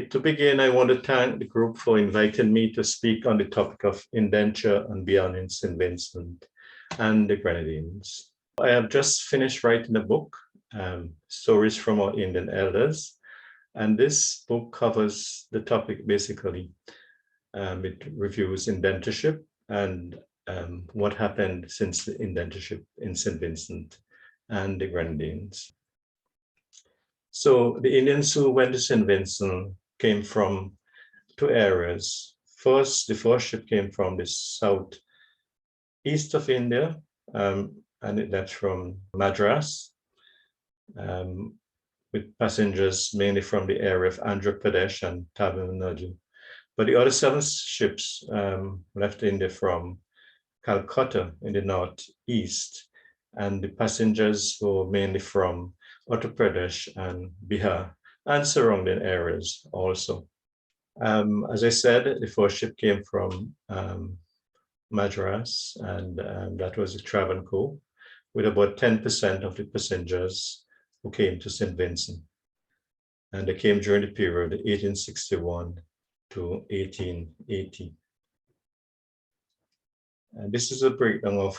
To begin, I want to thank the group for inviting me to speak on the topic of indenture and beyond in St. Vincent and the Grenadines. I have just finished writing a book, Stories from Our Indian Elders, and this book covers the topic basically. It reviews indenturship and what happened since the indenturship in St. Vincent and the Grenadines. So the Indians who went to St. Vincent came from two areas. First, the first ship came from the southeast of India, and it left from Madras, with passengers mainly from the area of Andhra Pradesh and Tamil Nadu. But the other seven ships left India from Calcutta in the northeast, and the passengers were mainly from Uttar Pradesh and Bihar and surrounding areas also. As I said, the first ship came from Madras, and that was a Travancore, with about 10% of the passengers who came to St. Vincent. And they came during the period 1861 to 1880. And this is a breakdown of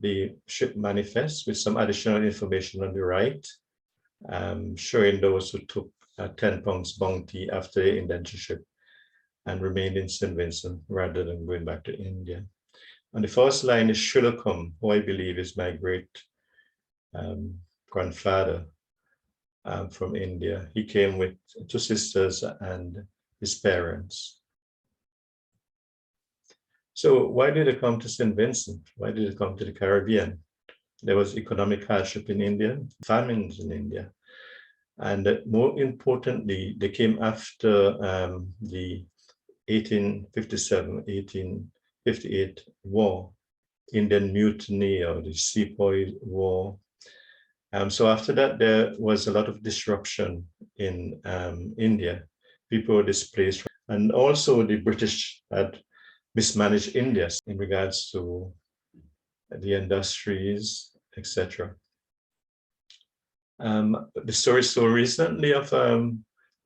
the ship manifest with some additional information on the right, showing those who took a 10 pounds bounty after the indentureship and remained in St. Vincent rather than going back to India. And the first line is Shulakam, who I believe is my great grandfather from India. He came with two sisters and his parents. So why did they come to St. Vincent? Why did they come to the Caribbean? There was economic hardship in India, famines in India. And more importantly, they came after the 1857-1858 war, Indian Mutiny or the Sepoy War. So after that, there was a lot of disruption in India. People were displaced. And also the British had mismanaged India in regards to the industries, etc. The story so recently of the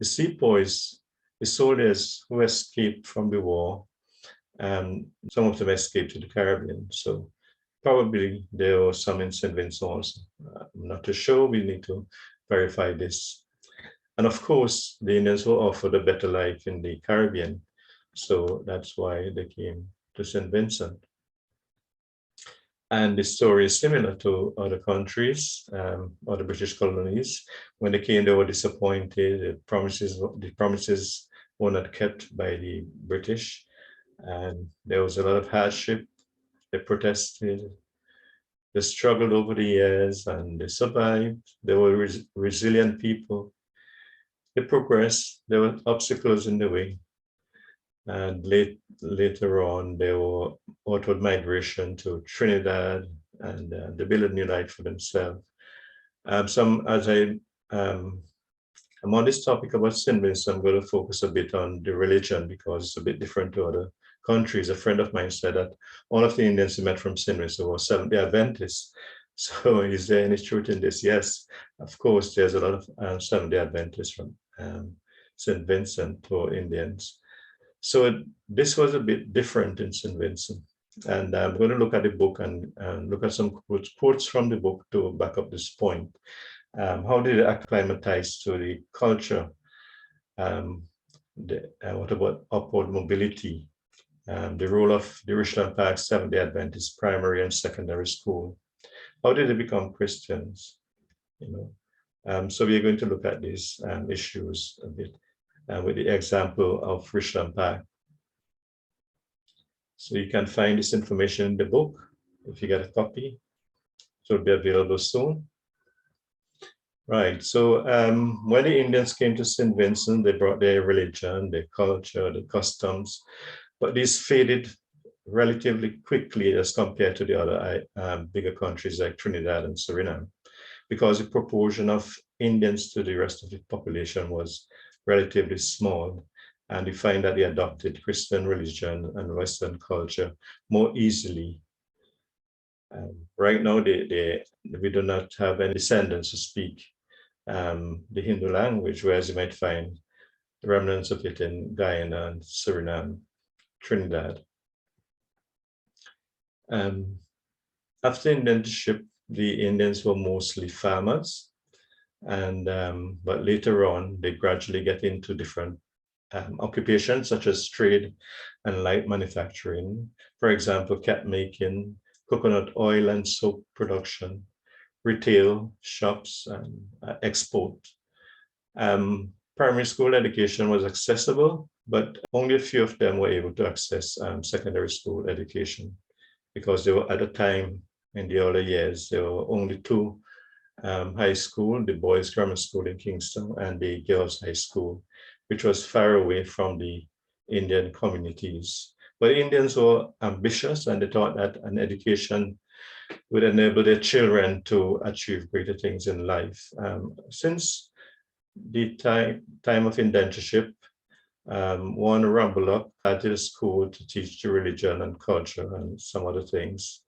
sepoys, the soldiers who escaped from the war, some of them escaped to the Caribbean. So probably there were some in St. Vincent also. I'm not too sure, we need to verify this. And of course, the Indians were offered a better life in the Caribbean. So that's why they came to St. Vincent. And the story is similar to other countries, other British colonies. When they came, they were disappointed. The promises were not kept by the British. And there was a lot of hardship. They protested. They struggled over the years and they survived. They were resilient people. They progressed. There were obstacles in the way. And later on, they were outward migration to Trinidad, and they built a new life for themselves. As I'm on this topic about St. Vincent, I'm going to focus a bit on the religion because it's a bit different to other countries. A friend of mine said that all of the Indians he met from St. Vincent were Seventh-day Adventists. So is there any truth in this? Yes, of course, there's a lot of Seventh-day Adventists from St. Vincent or Indians. So this was a bit different in St. Vincent. And I'm going to look at the book and look at some quotes from the book to back up this point. How did they acclimatize to the culture? What about upward mobility? The role of the Richland Park Seventh-day Adventist primary and secondary school. How did they become Christians? So we are going to look at these issues a bit. With the example of Richland Park. So you can find this information in the book if you get a copy. So it'll be available soon. Right, so when the Indians came to St. Vincent, they brought their religion, their culture, their customs, but these faded relatively quickly as compared to the other bigger countries like Trinidad and Suriname, because the proportion of Indians to the rest of the population was relatively small, and we find that they adopted Christian religion and Western culture more easily. Right now, we do not have any descendants who speak the Hindu language, whereas you might find remnants of it in Guyana and Suriname, Trinidad. After indentureship, the Indians were mostly farmers, and but later on, they gradually get into different occupations such as trade and light manufacturing. For example, cap making, coconut oil and soap production, retail shops, and export. Primary school education was accessible, but only a few of them were able to access secondary school education because they were at the time in the early years, there were only two high school, the boys' grammar school in Kingston and the girls' high school, which was far away from the Indian communities. But Indians were ambitious and they thought that an education would enable their children to achieve greater things in life. Since the time of indentureship, one Rambulak started a school to teach the religion and culture and some other things,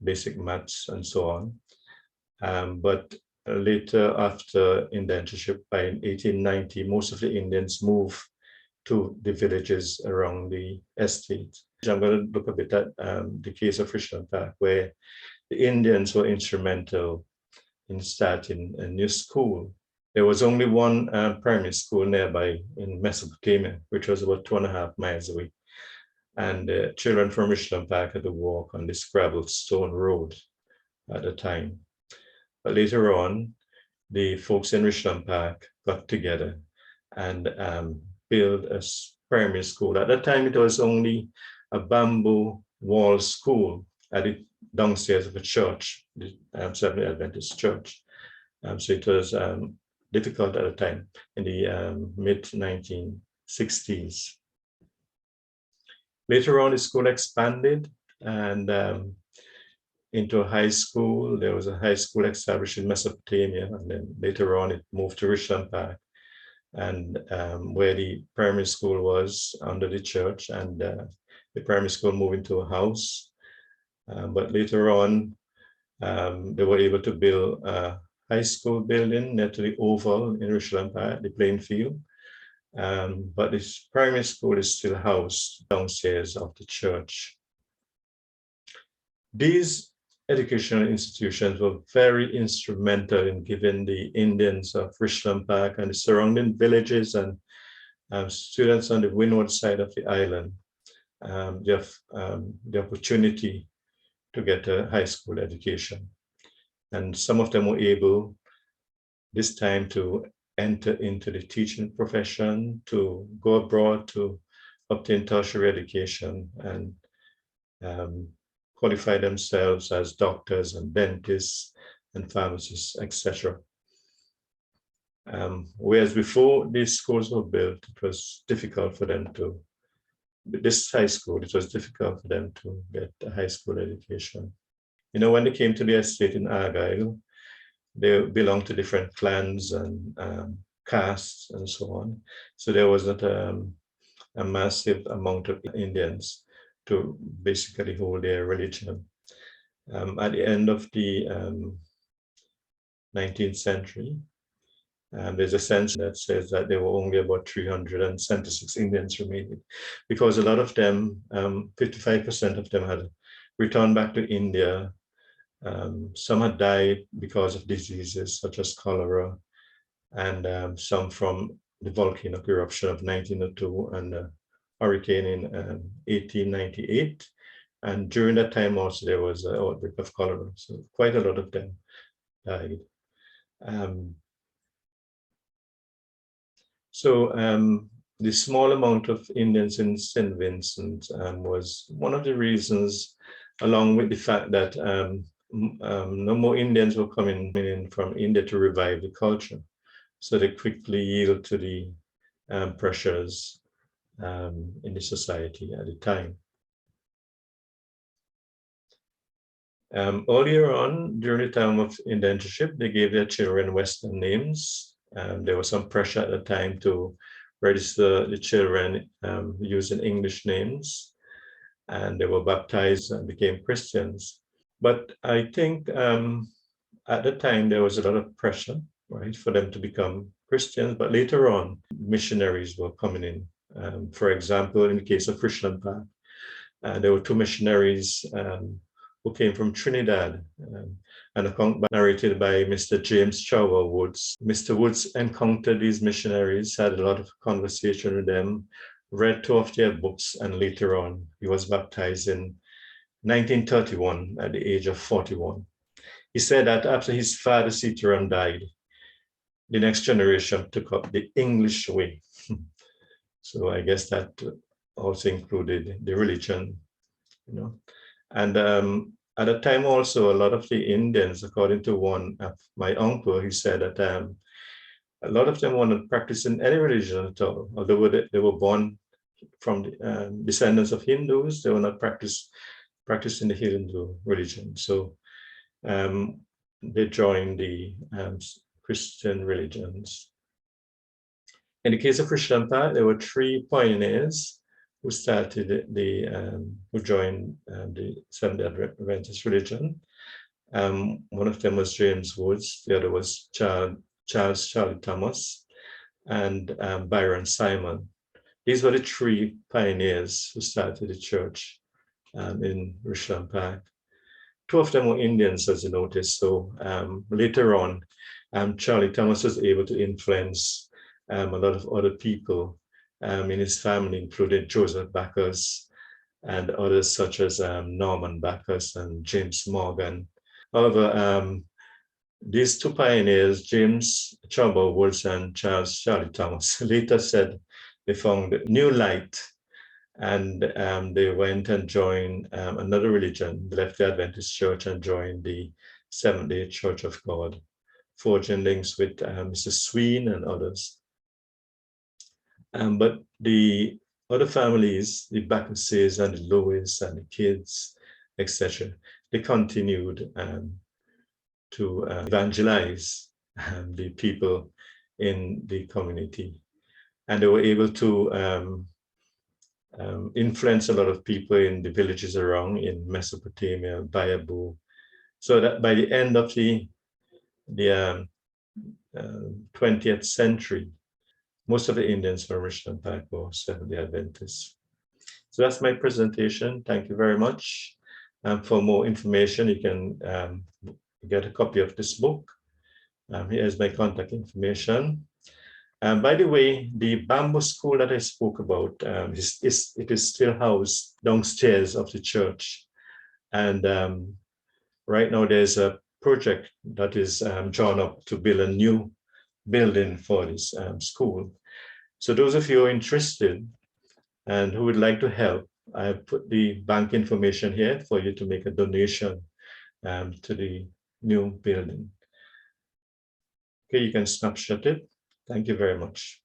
basic maths and so on. But later, after indentureship, by 1890, most of the Indians moved to the villages around the estate. I'm going to look a bit at the case of Richland Park, where the Indians were instrumental in starting a new school. There was only one primary school nearby in Mesopotamia, which was about 2.5 miles away. And children from Richland Park had to walk on this gravel stone road at the time. But later on, the folks in Richland Park got together and built a primary school. At that time, it was only a bamboo wall school at the downstairs of a church, the Seventh-day Adventist church. So it was difficult at the time in the mid-1960s. Later on, the school expanded and into a high school. There was a high school established in Mesopotamia, and then later on it moved to Richland Park, and where the primary school was under the church, and the primary school moved into a house. But later on, they were able to build a high school building near to the Oval in Richland Park, the playing field. But this primary school is still housed downstairs of the church. These educational institutions were very instrumental in giving the Indians of Richland Park and the surrounding villages and students on the windward side of the island the opportunity to get a high school education. And some of them were able this time to enter into the teaching profession, to go abroad to obtain tertiary education and qualify themselves as doctors and dentists and pharmacists, etc. Whereas before these schools were built, it was difficult for them to, this high school, it was difficult for them to get a high school education. You know, when they came to the estate in Argyll, they belonged to different clans and castes and so on. So there wasn't a massive amount of Indians to basically hold their religion. At the end of the 19th century, there's a census that says that there were only about 376 Indians remaining, because a lot of them, 55% of them had returned back to India. Some had died because of diseases such as cholera, and some from the volcanic eruption of 1902 and the hurricane in 1898. And during that time also there was an outbreak of cholera, so quite a lot of them died. The small amount of Indians in St. Vincent was one of the reasons, along with the fact that no more Indians were coming in from India to revive the culture. So they quickly yield to the pressures in the society at the time. Earlier on, during the time of indentureship, they gave their children Western names. There was some pressure at the time to register the children using English names, and they were baptized and became Christians. But I think at the time there was a lot of pressure, right, for them to become Christians, but later on, missionaries were coming in. For example, in the case of Richland Park, there were two missionaries who came from Trinidad. An account narrated by Mr. James Charcha Woods. Mr. Woods encountered these missionaries, had a lot of conversation with them, read two of their books, and later on, he was baptized in 1931 at the age of 41. He said that after his father, Sitaram, died, the next generation took up the English way. So I guess that also included the religion, you know. And at the time also, a lot of the Indians, according to one of my uncle, he said that a lot of them were not practicing any religion at all. Although they were born from the, descendants of Hindus, they were not practicing the Hindu religion. So they joined the Christian religions. In the case of Richland Park, there were three pioneers who started who joined the Seventh-day Adventist religion. One of them was James Woods, the other was Charles Charlie Thomas, and Byron Simon. These were the three pioneers who started the church in Richland Park. Two of them were Indians, as you noticed. So later on, Charlie Thomas was able to influence a lot of other people in his family, including Joseph Backus and others such as Norman Backus and James Morgan. However, these two pioneers, James Charcha Woods and Charles Charlie Thomas, later said they found new light, and they went and joined another religion. They left the Adventist Church and joined the Seventh-day Church of God, forging links with Mr. Sween and others. But the other families, the Backuses and the Lewis and the kids, etc., they continued to evangelize the people in the community. And they were able to influence a lot of people in the villages around in Mesopotamia, Bayabu, so that by the end of the 20th century, most of the Indians from Richland Park were Seventh-day Adventists. So that's my presentation. Thank you very much. For more information, you can get a copy of this book. Here's my contact information. By the way, the bamboo school that I spoke about, it is still housed downstairs of the church. And right now there's a project that is drawn up to build a new building for this school. So those of you who are interested and who would like to help, I have put the bank information here for you to make a donation to the new building. Okay, you can snapshot it. Thank you very much.